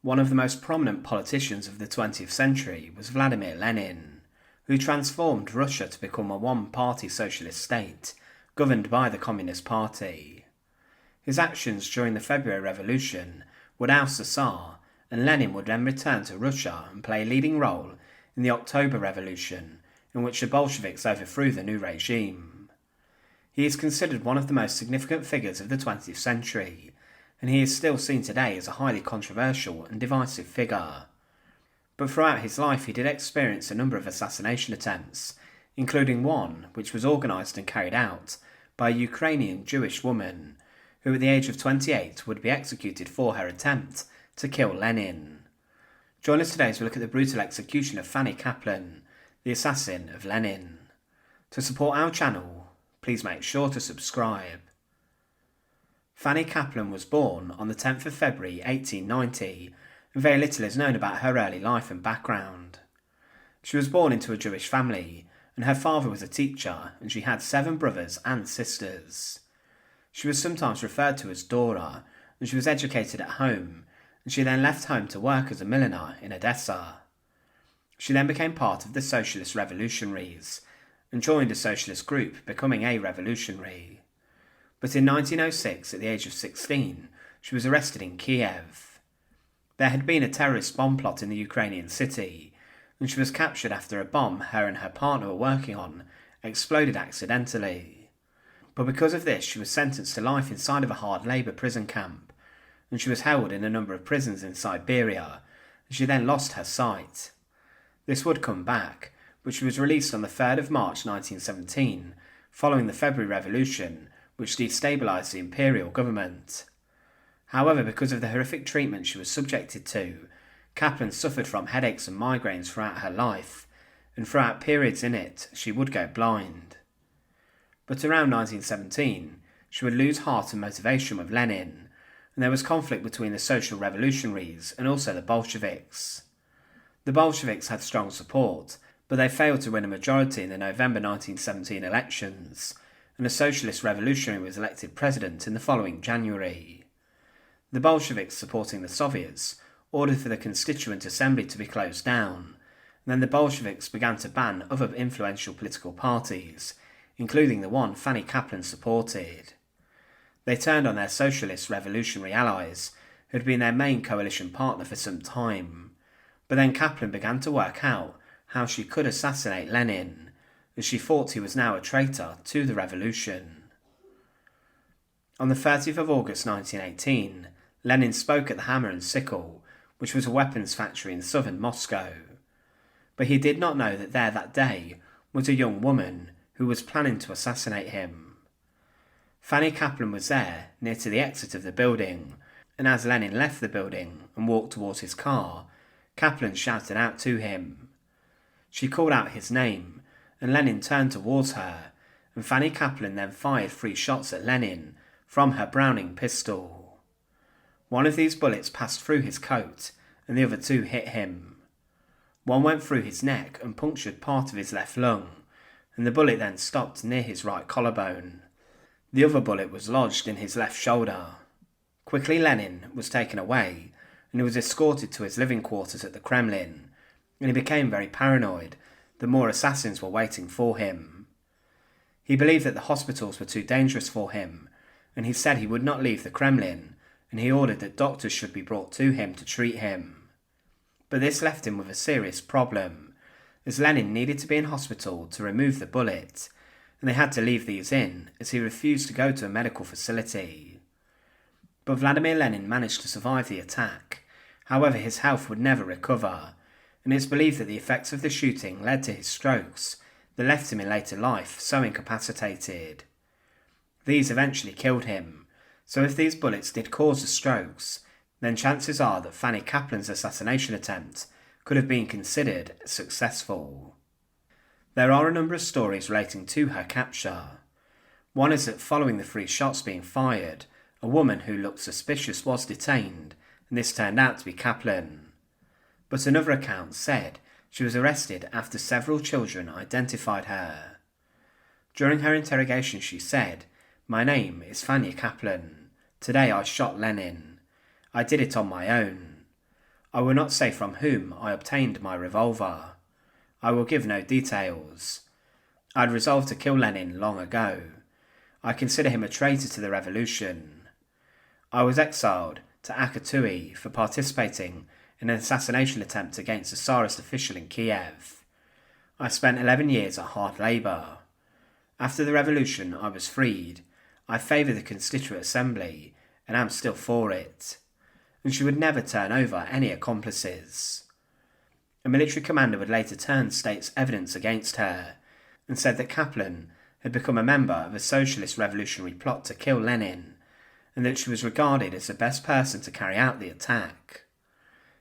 One of the most prominent politicians of the 20th century was Vladimir Lenin, who transformed Russia to become a one-party socialist state, governed by the Communist Party. His actions during the February Revolution would oust the Tsar, and Lenin would then return to Russia and play a leading role in the October Revolution, in which the Bolsheviks overthrew the new regime. He is considered one of the most significant figures of the 20th century, and he is still seen today as a highly controversial and divisive figure. But throughout his life he did experience a number of assassination attempts, including one which was organised and carried out by a Ukrainian Jewish woman, who at the age of 28 would be executed for her attempt to kill Lenin. Join us today as we look at the brutal execution of Fanny Kaplan, the assassin of Lenin. To support our channel, please make sure to subscribe. Fanny Kaplan was born on the 10th of February 1890, and very little is known about her early life and background. She was born into a Jewish family, and her father was a teacher, and she had 7 brothers and sisters. She was sometimes referred to as Dora, and she was educated at home, and she then left home to work as a milliner in Odessa. She then became part of the Socialist Revolutionaries, and joined a socialist group, becoming a revolutionary. But in 1906, at the age of 16, she was arrested in Kiev. There had been a terrorist bomb plot in the Ukrainian city, and she was captured after a bomb her and her partner were working on exploded accidentally. But because of this, she was sentenced to life inside of a hard labour prison camp, and she was held in a number of prisons in Siberia, and she then lost her sight. This would come back, but she was released on the 3rd of March 1917, following the February Revolution, which destabilised the imperial government. However, because of the horrific treatment she was subjected to, Kaplan suffered from headaches and migraines throughout her life, and throughout periods in it, she would go blind. But around 1917, she would lose heart and motivation with Lenin, and there was conflict between the social revolutionaries and also the Bolsheviks. The Bolsheviks had strong support, but they failed to win a majority in the November 1917 elections, and a Socialist Revolutionary was elected president in the following January. The Bolsheviks, supporting the Soviets, ordered for the Constituent Assembly to be closed down, and then the Bolsheviks began to ban other influential political parties, including the one Fanny Kaplan supported. They turned on their Socialist Revolutionary allies, who had been their main coalition partner for some time, but then Kaplan began to work out how she could assassinate Lenin, as she thought he was now a traitor to the revolution. On the 30th of August 1918, Lenin spoke at the Hammer and Sickle, which was a weapons factory in southern Moscow. But he did not know that there that day was a young woman who was planning to assassinate him. Fanny Kaplan was there, near to the exit of the building, and as Lenin left the building and walked towards his car, Kaplan shouted out to him. She called out his name, and Lenin turned towards her, and Fanny Kaplan then fired 3 shots at Lenin from her Browning pistol. One of these bullets passed through his coat, and the other 2 hit him. One went through his neck and punctured part of his left lung, and the bullet then stopped near his right collarbone. The other bullet was lodged in his left shoulder. Quickly Lenin was taken away, and he was escorted to his living quarters at the Kremlin, and he became very paranoid that more assassins were waiting for him. He believed that the hospitals were too dangerous for him, and he said he would not leave the Kremlin, and he ordered that doctors should be brought to him to treat him. But this left him with a serious problem, as Lenin needed to be in hospital to remove the bullet, and they had to leave these in as he refused to go to a medical facility. But Vladimir Lenin managed to survive the attack. However, his health would never recover, and it's believed that the effects of the shooting led to his strokes that left him in later life so incapacitated. These eventually killed him, so if these bullets did cause the strokes, then chances are that Fanny Kaplan's assassination attempt could have been considered successful. There are a number of stories relating to her capture. One is that following the 3 shots being fired, a woman who looked suspicious was detained, and this turned out to be Kaplan. But another account said she was arrested after several children identified her. During her interrogation she said, "My name is Fanny Kaplan. Today I shot Lenin. I did it on my own. I will not say from whom I obtained my revolver. I will give no details. I had resolved to kill Lenin long ago. I consider him a traitor to the revolution. I was exiled to Akatui for participating in an assassination attempt against a Tsarist official in Kiev. I spent 11 years at hard labour. After the revolution, I was freed. I favour the Constituent Assembly and am still for it. And she would never turn over any accomplices. A military commander would later turn state's evidence against her and said that Kaplan had become a member of a Socialist Revolutionary plot to kill Lenin, and that she was regarded as the best person to carry out the attack.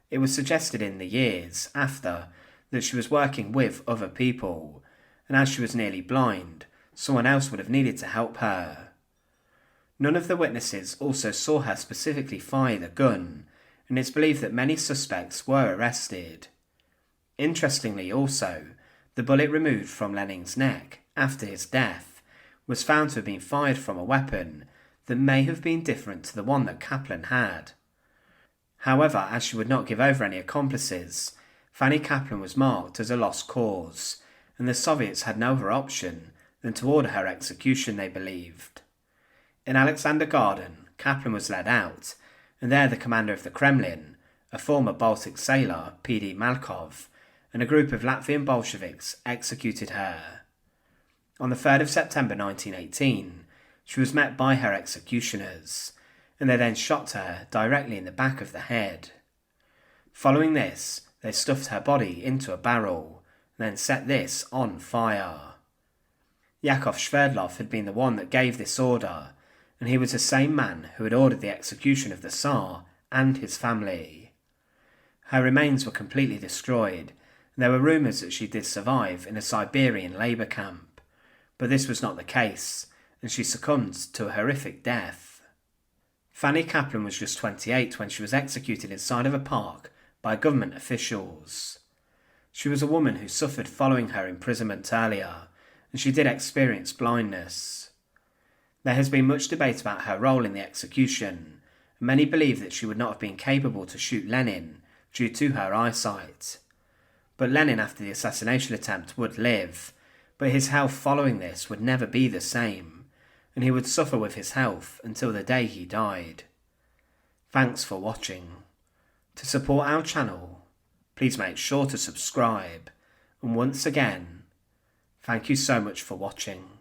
It was suggested in the years after that she was working with other people, and as she was nearly blind, someone else would have needed to help her. None of the witnesses also saw her specifically fire the gun, and it's believed that many suspects were arrested. Interestingly also, the bullet removed from Lenin's neck after his death was found to have been fired from a weapon that may have been different to the one that Kaplan had. However, as she would not give over any accomplices, Fanny Kaplan was marked as a lost cause, and the Soviets had no other option than to order her execution, they believed. In Alexander Garden, Kaplan was led out, and there the commander of the Kremlin, a former Baltic sailor, P.D. Malkov, and a group of Latvian Bolsheviks executed her. On the 3rd of September 1918, she was met by her executioners, and they then shot her directly in the back of the head. Following this, they stuffed her body into a barrel, and then set this on fire. Yakov Sverdlov had been the one that gave this order, and he was the same man who had ordered the execution of the Tsar and his family. Her remains were completely destroyed, and there were rumours that she did survive in a Siberian labour camp, but this was not the case, and she succumbed to a horrific death. Fanny Kaplan was just 28 when she was executed inside of a park by government officials. She was a woman who suffered following her imprisonment earlier, and she did experience blindness. There has been much debate about her role in the execution, and many believe that she would not have been capable to shoot Lenin due to her eyesight. But Lenin, after the assassination attempt, would live, but his health following this would never be the same, and he would suffer with his health until the day he died. Thanks for watching. To support our channel, please make sure to subscribe, and once again, thank you so much for watching.